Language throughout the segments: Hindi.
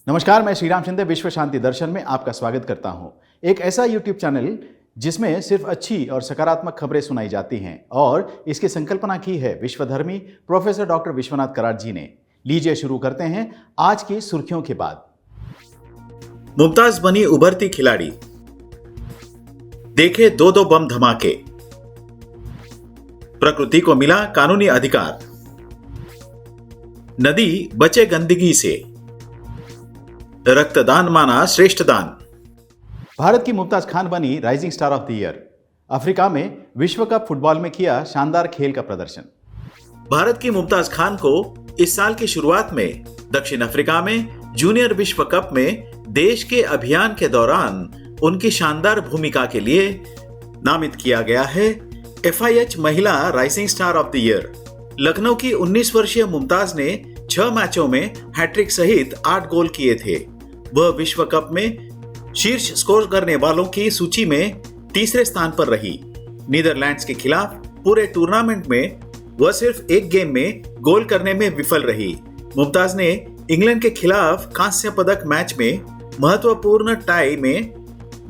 नमस्कार, मैं श्रीराम शिंदे विश्व शांति दर्शन में आपका स्वागत करता हूं। एक ऐसा यूट्यूब चैनल जिसमें सिर्फ अच्छी और सकारात्मक खबरें सुनाई जाती हैं और इसकी संकल्पना की है विश्वधर्मी प्रोफेसर डॉक्टर विश्वनाथ कराड जी ने। लीजिए शुरू करते हैं आज की सुर्खियों के बाद। मुमताज बनी उभरती खिलाड़ी, देखे दो बम धमाके, प्रकृति को मिला कानूनी अधिकार, नदी बचे गंदगी से, रक्तदान माना श्रेष्ठ दान। भारत की मुमताज खान बनी rising star of the year. Africa में विश्व कप फुटबॉल में किया शानदार खेल का प्रदर्शन। भारत की मुमताज खान को इस साल की शुरुआत में दक्षिण अफ्रीका में जूनियर विश्व कप में देश के अभियान के दौरान उनकी शानदार भूमिका के लिए नामित किया गया है FIH महिला rising star of the year. Lucknow की 19 वर्षीय मुमताज ने 6 मैचों में हैट्रिक सहित 8 गोल किए थे। वह विश्व कप में शीर्ष स्कोर करने वालों की सूची में तीसरे स्थान पर रही। नीदरलैंड्स के खिलाफ पूरे टूर्नामेंट में वह सिर्फ एक गेम में गोल करने में विफल रही। मुमताज ने इंग्लैंड के खिलाफ कांस्य पदक मैच में महत्वपूर्ण टाई में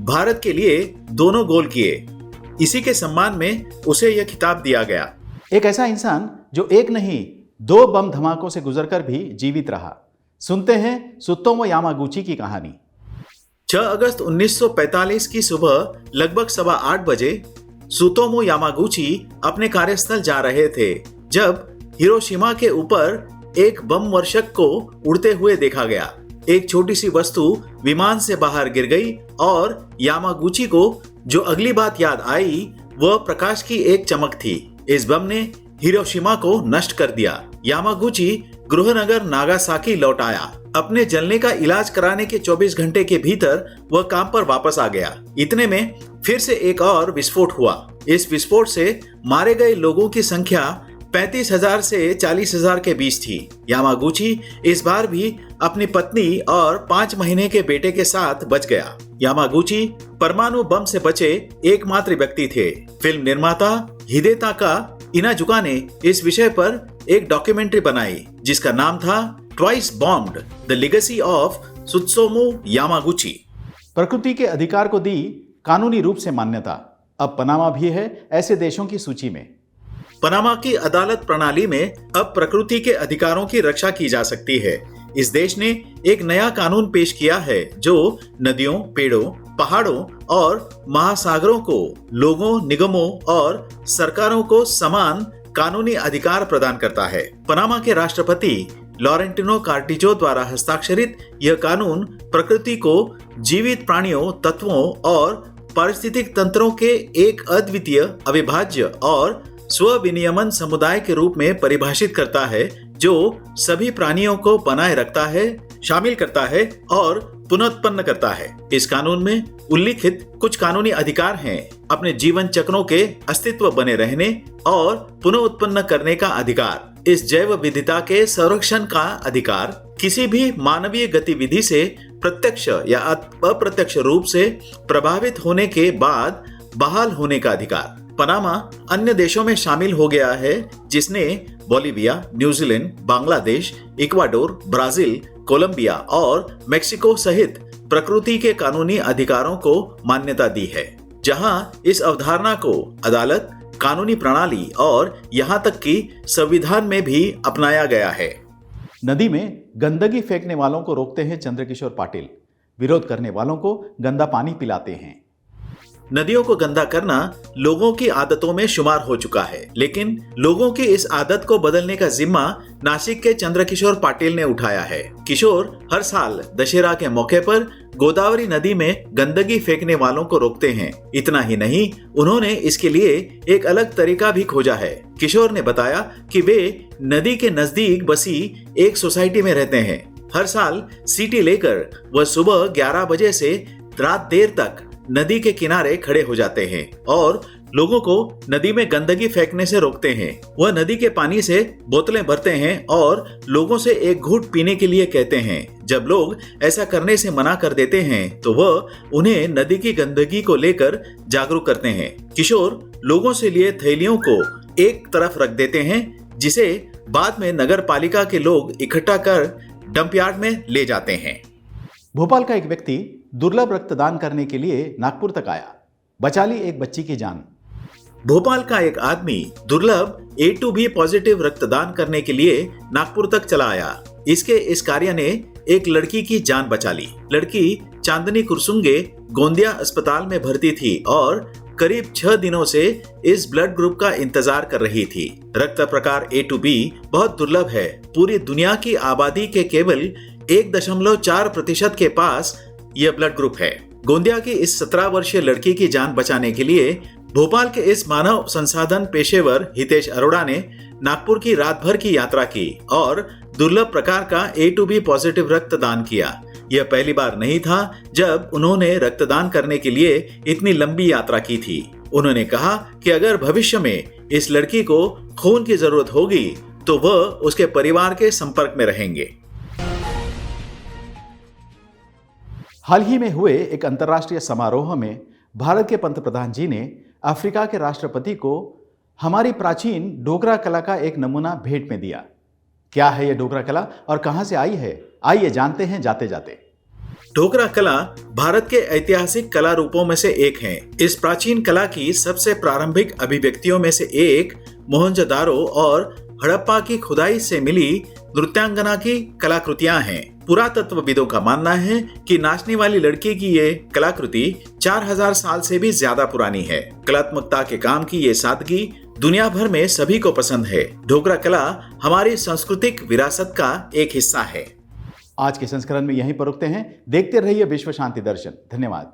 भारत के लिए दोनों गोल किए। इसी के सम्मान में उसे यह खिताब दिया गया। एक ऐसा इंसान जो एक नहीं 2 बम धमाकों से गुजरकर भी जीवित रहा। सुनते हैं सुतोमो यामागुची की कहानी। 6 अगस्त 1945 की सुबह लगभग 8:15 बजे सुतोमो यामागुची अपने कार्यस्थल जा रहे थे जब हिरोशिमा के ऊपर एक बम वर्षक को उड़ते हुए देखा गया। एक छोटी सी वस्तु विमान से बाहर गिर गई और यामागुची को जो अगली बात याद आई वह प्रकाश की एक चमक थी। इस बम ने हिरोशिमा को नष्ट कर दिया। यामागुची गृहनगर नागासाकी लौट आया। अपने जलने का इलाज कराने के 24 घंटे के भीतर वह काम पर वापस आ गया। इतने में फिर से एक और विस्फोट हुआ। इस विस्फोट से मारे गए लोगों की संख्या 35,000 से 40,000 के बीच थी। यामागुची इस बार भी अपनी पत्नी और 5 महीने के बेटे के साथ बच गया। यामागुची परमाणु बम से बचे एकमात्र व्यक्ति थे। फिल्म निर्माता हिदेताका इनाजुका ने इस विषय पर एक डॉक्यूमेंट्री बनाई जिसका नाम था Twice Bombed: the legacy of Tsutomu Yamaguchi. प्रकृति के अधिकार को दी कानूनी रूप से मान्यता। अब पनामा भी है ऐसे देशों की सूची में। पनामा की अदालत प्रणाली में अब प्रकृति के अधिकारों की रक्षा की जा सकती है। इस देश ने एक नया कानून पेश किया है जो नदियों, पेड़ों, पहाड़ों और महासागरों को लोगों, निगमों और सरकारों को समान कानूनी अधिकार प्रदान करता है। पनामा के राष्ट्रपति लॉरेंटिनो कार्टिजो द्वारा हस्ताक्षरित यह कानून प्रकृति को जीवित प्राणियों, तत्वों और पारिस्थितिक तंत्रों के एक अद्वितीय, अविभाज्य और स्व-विनियमन समुदाय के रूप में परिभाषित करता है जो सभी प्राणियों को बनाए रखता है, शामिल करता है और पुनरुत्पन्न करता है। इस कानून में उल्लिखित कुछ कानूनी अधिकार हैं: अपने जीवन चक्रों के अस्तित्व बने रहने और पुनः उत्पन्न करने का अधिकार, इस जैव विविधता के संरक्षण का अधिकार, किसी भी मानवीय गतिविधि से प्रत्यक्ष या अप्रत्यक्ष रूप से प्रभावित होने के बाद बहाल होने का अधिकार। पनामा अन्य देशों में शामिल हो गया है जिसने Bolivia, New Zealand, Bangladesh, Ecuador, Brazil, Colombia और मेक्सिको सहित प्रकृति के कानूनी अधिकारों को मान्यता दी है, जहां इस अवधारणा को अदालत, कानूनी प्रणाली और यहां तक कि संविधान में भी अपनाया गया है। नदी में गंदगी फेंकने वालों को रोकते हैं चंद्रकिशोर पाटिल। विरोध करने वालों को गंदा पानी पिलाते हैं। नदियों को गंदा करना लोगों की आदतों में शुमार हो चुका है, लेकिन लोगों की इस आदत को बदलने का जिम्मा नासिक के चंद्रकिशोर पाटिल ने उठाया है। किशोर हर साल दशहरा के मौके पर गोदावरी नदी में गंदगी फेंकने वालों को रोकते हैं। इतना ही नहीं, उन्होंने इसके लिए एक अलग तरीका भी खोजा है। किशोर ने बताया कि वे नदी के नजदीक बसी एक सोसाइटी में रहते हैं। हर साल सीटी लेकर वह सुबह 11 बजे से रात देर तक नदी के किनारे खड़े हो जाते हैं और लोगों को नदी में गंदगी फेंकने से रोकते हैं। वह नदी के पानी से बोतलें भरते हैं और लोगों से एक घूंट पीने के लिए कहते हैं। जब लोग ऐसा करने से मना कर देते हैं तो वह उन्हें नदी की गंदगी को लेकर जागरूक करते हैं। किशोर लोगों से लिए थैलियों को एक तरफ रख देते हैं जिसे बाद में नगर पालिका के लोग इकट्ठा कर डंप यार्ड में ले जाते हैं। भोपाल का एक व्यक्ति दुर्लभ रक्तदान करने के लिए नागपुर तक आया, बचा ली एक बच्ची की जान। भोपाल का एक आदमी दुर्लभ A2B पॉजिटिव रक्तदान करने के लिए नागपुर तक चला आया। इसके इस कार्य ने एक लड़की की जान बचा ली। लड़की चांदनी कुरसुंगे गोंदिया अस्पताल में भर्ती थी और करीब 6 दिनों से इस ब्लड ग्रुप का इंतजार कर रही थी। रक्त प्रकार A2B बहुत दुर्लभ है। पूरी दुनिया की आबादी के केवल 1.4% के पास यह ब्लड ग्रुप है। गोंदिया की इस 17 वर्षीय लड़की की जान बचाने के लिए भोपाल के इस मानव संसाधन पेशेवर हितेश अरोड़ा ने नागपुर की रात भर की यात्रा की और दुर्लभ प्रकार का A2B पॉजिटिव रक्तदान किया। यह पहली बार नहीं था जब उन्होंने रक्तदान करने के लिए इतनी लंबी यात्रा की थी। उन्होंने कहा कि अगर भविष्य में इस लड़की को खून की जरूरत होगी तो वह उसके परिवार के संपर्क में रहेंगे। हाल ही में हुए एक अंतर्राष्ट्रीय समारोह में भारत के पंतप्रधान जी ने अफ्रीका के राष्ट्रपति को हमारी प्राचीन डोगरा कला का एक नमूना भेंट में दिया। क्या है यह डोगरा कला और कहां से आई है, आइए जानते हैं जाते जाते। डोगरा कला भारत के ऐतिहासिक कला रूपों में से एक है। इस प्राचीन कला की सबसे प्रारंभिक अभिव्यक्तियों में से एक मोहनजोदारो और हड़प्पा की खुदाई से मिली नृत्यांगना की कलाकृतियां हैं। पुरातत्वविदों का मानना है कि नाचने वाली लड़की की ये कलाकृति 4000 साल से भी ज्यादा पुरानी है। कलात्मकता के काम की ये सादगी दुनिया भर में सभी को पसंद है। डोगरा कला हमारी सांस्कृतिक विरासत का एक हिस्सा है। आज के संस्करण में यहीं पर रुकते हैं। देखते रहिए विश्व शांति दर्शन। धन्यवाद।